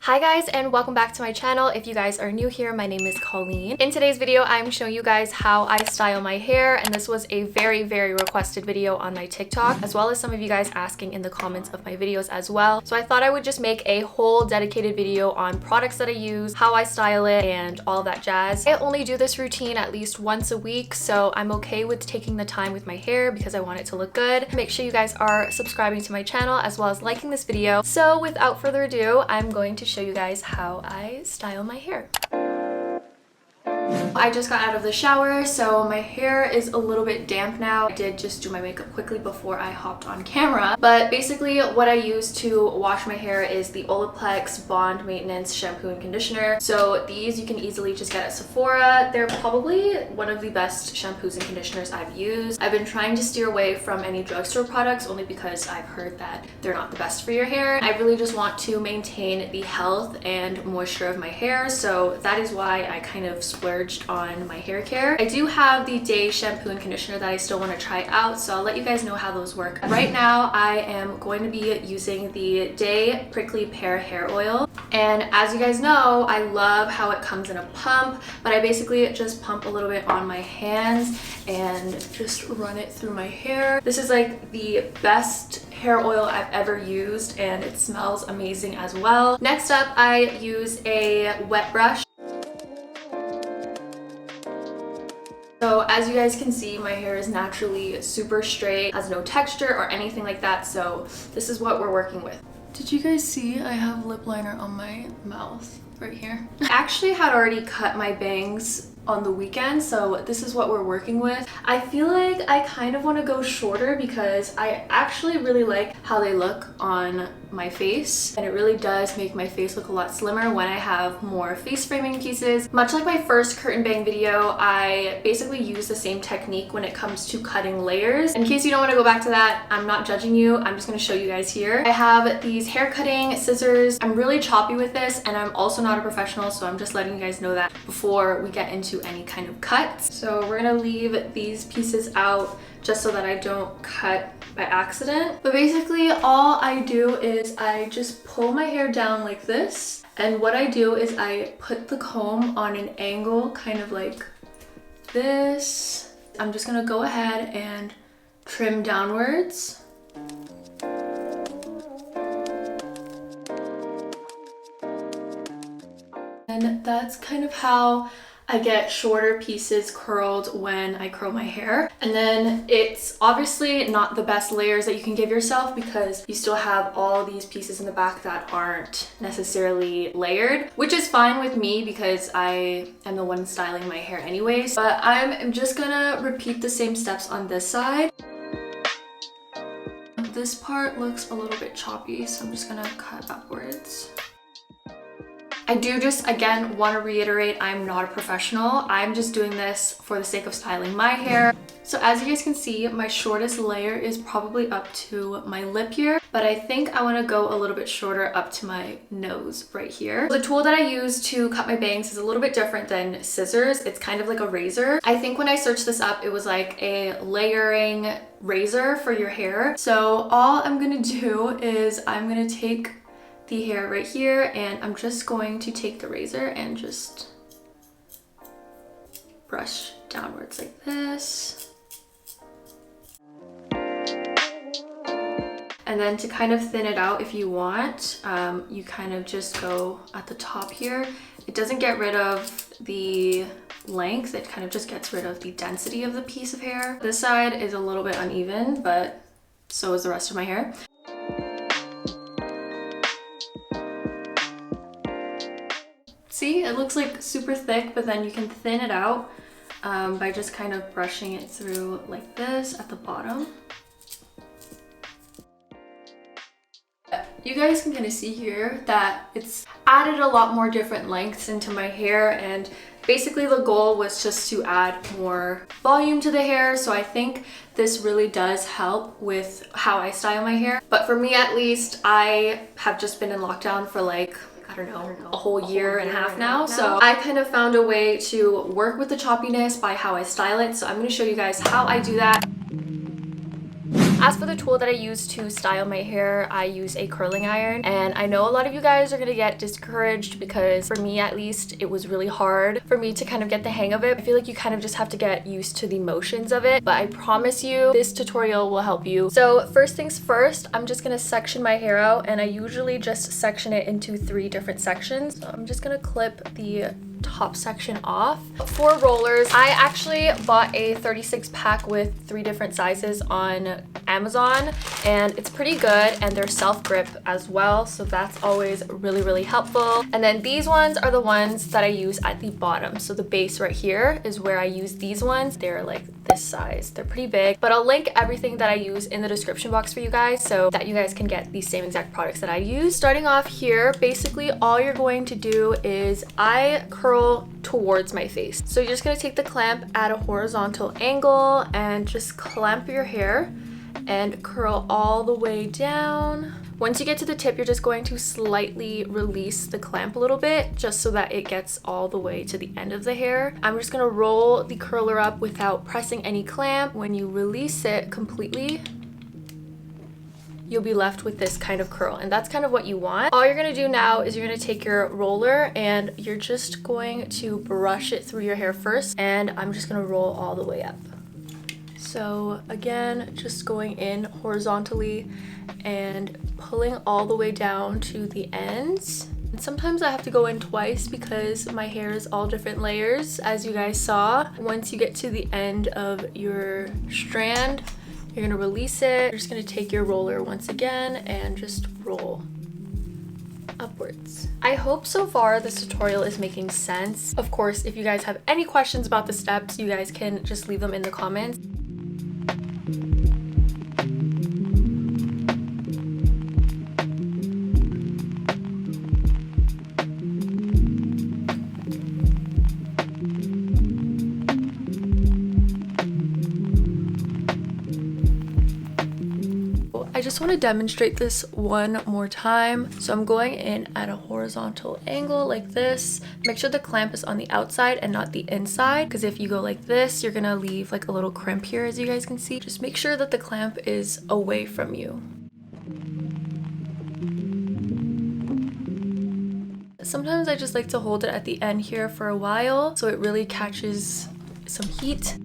Hi guys, and welcome back to my channel. If you guys are new here, my name is Colleen. In today's video, I'm showing you guys how I style my hair, and this was a very requested video on my TikTok, as well as some of you guys asking in the comments of my videos as well. So I thought I would just make a whole dedicated video on products that I use, how I style it, and all that jazz. I only do this routine at least once a week, so I'm okay with taking the time with my hair because I want it to look good. Make sure you guys are subscribing to my channel as well as liking this video. So without further ado, I'm going to show you guys how I style my hair. I just got out of the shower, so my hair is a little bit damp now. I did just do my makeup quickly before I hopped on camera, but basically what I use to wash my hair is the Olaplex Bond Maintenance Shampoo and Conditioner. So these you can easily just get at Sephora. They're probably one of the best shampoos and conditioners I've used. I've been trying to steer away from any drugstore products only because I've heard that they're not the best for your hair. I really just want to maintain the health and moisture of my hair, so that is why I kind of splurged on my hair care. I do have the Day shampoo and conditioner that I still want to try out, so I'll let you guys know how those work. Right now I am going to be using the Day Prickly Pear hair oil, and as you guys know, I love how it comes in a pump, but I basically just pump a little bit on my hands and just run it through my hair. This is like the best hair oil I've ever used, and it smells amazing as well. Next up, I use a wet brush. So as you guys can see, my hair is naturally super straight, has no texture or anything like that, so this is what we're working with. Did you guys see I have lip liner on my mouth right here? I actually had already cut my bangs on the weekend, so this is what we're working with. I feel like I kind of want to go shorter because I actually really like how they look on my face, and it really does make my face look a lot slimmer when I have more face framing pieces. Much like my first curtain bang video, I basically use the same technique when it comes to cutting layers. In case you don't want to go back to that, I'm not judging you, I'm just going to show you guys here. I have these hair cutting scissors. I'm really choppy with this, and I'm also not a professional, so I'm just letting you guys know that before we get into any kind of cuts. So we're gonna leave these pieces out just so that I don't cut by accident. But basically all I do is I just pull my hair down like this, and what I do is I put the comb on an angle kind of like this. I'm just gonna go ahead and trim downwards. And that's kind of how I get shorter pieces curled when I curl my hair. And then it's obviously not the best layers that you can give yourself because you still have all these pieces in the back that aren't necessarily layered, which is fine with me because I am the one styling my hair anyways. But I'm just gonna repeat the same steps on this side. This part looks a little bit choppy, so I'm just gonna cut upwards. I do just, again, want to reiterate, I'm not a professional. I'm just doing this for the sake of styling my hair. So as you guys can see, my shortest layer is probably up to my lip here, but I think I want to go a little bit shorter up to my nose right here. The tool that I use to cut my bangs is a little bit different than scissors. It's kind of like a razor. I think when I searched this up, it was like a layering razor for your hair. So all I'm going to do is I'm going to take the hair right here, and I'm just going to take the razor and just brush downwards like this. And then to kind of thin it out if you want, you kind of just go at the top here. It doesn't get rid of the length, it kind of just gets rid of the density of the piece of hair. This side is a little bit uneven, but so is the rest of my hair. See, it looks like super thick, but then you can thin it out by just kind of brushing it through like this at the bottom. You guys can kind of see here that it's added a lot more different lengths into my hair, and basically the goal was just to add more volume to the hair, so I think this really does help with how I style my hair. But for me at least, I have just been in lockdown for like, I don't know, a whole year and a half now. So I kind of found a way to work with the choppiness by how I style it. So I'm going to show you guys how I do that. As for the tool that I use to style my hair, I use a curling iron, and I know a lot of you guys are gonna get discouraged because for me at least, it was really hard for me to kind of get the hang of it. I feel like you kind of just have to get used to the motions of it, but I promise you this tutorial will help you. So first things first, I'm just gonna section my hair out, and I usually just section it into 3 different sections. So I'm just gonna clip the top section off. For rollers, I actually bought a 36 pack with 3 different sizes on Amazon, and it's pretty good, and they're self-grip as well, so that's always really helpful. And then these ones are the ones that I use at the bottom, so the base right here is where I use these ones. They're like this size, they're pretty big, but I'll link everything that I use in the description box for you guys so that you guys can get the same exact products that I use. Starting off here, basically all you're going to do is I curl towards my face. So you're just gonna take the clamp at a horizontal angle and just clamp your hair and curl all the way down. Once you get to the tip, you're just going to slightly release the clamp a little bit just so that it gets all the way to the end of the hair. I'm just gonna roll the curler up without pressing any clamp. When you release it completely, you'll be left with this kind of curl, and that's kind of what you want. All you're gonna do now is you're gonna take your roller and you're just going to brush it through your hair first, and I'm just gonna roll all the way up. So again, just going in horizontally and pulling all the way down to the ends. And sometimes I have to go in twice because my hair is all different layers, as you guys saw. Once you get to the end of your strand, you're gonna release it. You're just gonna take your roller once again and just roll upwards. I hope so far this tutorial is making sense. Of course, if you guys have any questions about the steps, you guys can just leave them in the comments. I just want to demonstrate this one more time. So I'm going in at a horizontal angle like this. Make sure the clamp is on the outside and not the inside, because if you go like this, you're gonna leave like a little crimp here, as you guys can see. Just make sure that the clamp is away from you. Sometimes I just like to hold it at the end here for a while so it really catches some heat.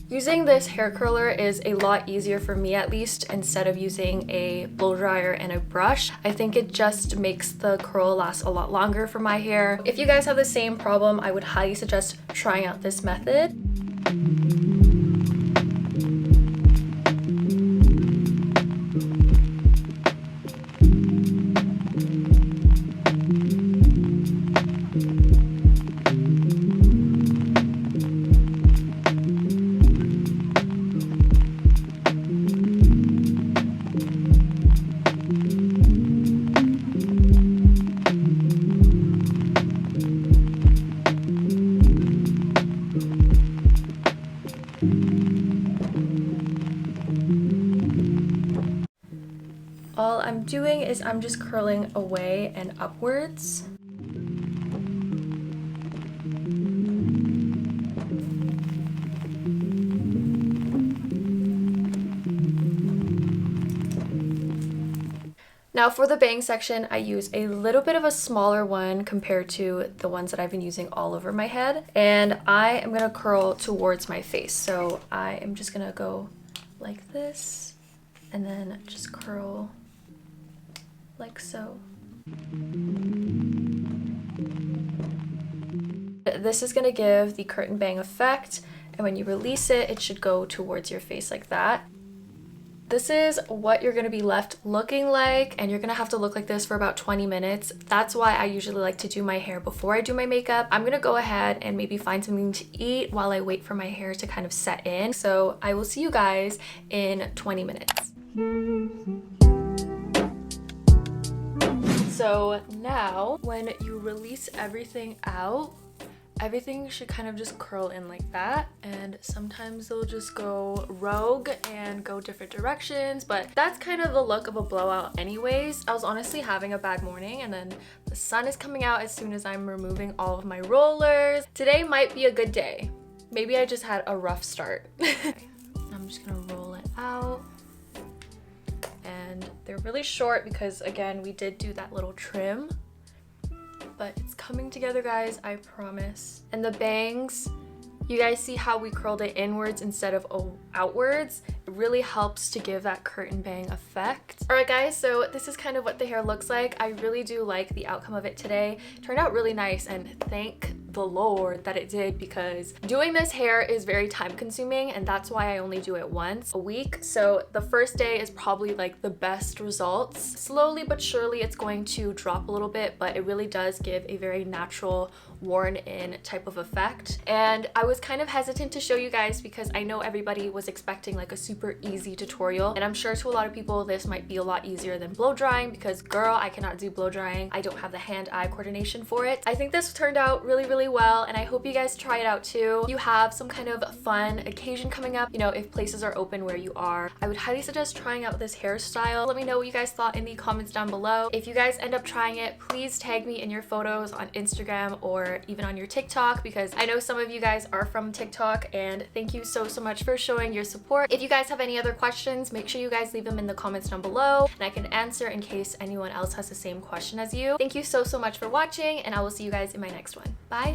Using this hair curler is a lot easier for me, at least, instead of using a blow dryer and a brush. I think it just makes the curl last a lot longer for my hair. If you guys have the same problem, I would highly suggest trying out this method. All I'm doing is I'm just curling away and upwards. Now for the bang section, I use a little bit of a smaller one compared to the ones that I've been using all over my head. And I am gonna curl towards my face. So I am just gonna go like this and then just curl like so. This is gonna give the curtain bang effect, and when you release it, it should go towards your face like that. This is what you're gonna be left looking like, and you're gonna have to look like this for about 20 minutes. That's why I usually like to do my hair before I do my makeup. I'm gonna go ahead and maybe find something to eat while I wait for my hair to kind of set in. So I will see you guys in 20 minutes. So now, when you release everything out, everything should kind of just curl in like that, and sometimes they'll just go rogue and go different directions, but that's kind of the look of a blowout anyways. I was honestly having a bad morning, and then the sun is coming out as soon as I'm removing all of my rollers. Today might be a good day. Maybe I just had a rough start. I'm just gonna roll it out. And they're really short because, again, we did do that little trim. But it's coming together, guys, I promise. And the bangs, you guys see how we curled it inwards instead of outwards? It really helps to give that curtain bang effect. All right, guys, so this is kind of what the hair looks like. I really do like the outcome of it today. It turned out really nice, and thank the Lord that it did, because doing this hair is very time consuming, and that's why I only do it once a week. So the first day is probably like the best results. Slowly but surely it's going to drop a little bit, but it really does give a very natural, worn in type of effect. And I was kind of hesitant to show you guys because I know everybody was expecting like a super easy tutorial, and I'm sure to a lot of people this might be a lot easier than blow drying, because girl, I cannot do blow drying. I don't have the hand-eye coordination for it. I think this turned out really well, and I hope you guys try it out too. If you have some kind of fun occasion coming up, you know, if places are open where you are, I would highly suggest trying out this hairstyle. Let me know what you guys thought in the comments down below. If you guys end up trying it, please tag me in your photos on Instagram or even on your TikTok, because I know some of you guys are from TikTok, and thank you so much for showing your support. If you guys have any other questions, make sure you guys leave them in the comments down below, and I can answer in case anyone else has the same question as you. Thank you so much for watching, and I will see you guys in my next one. Bye!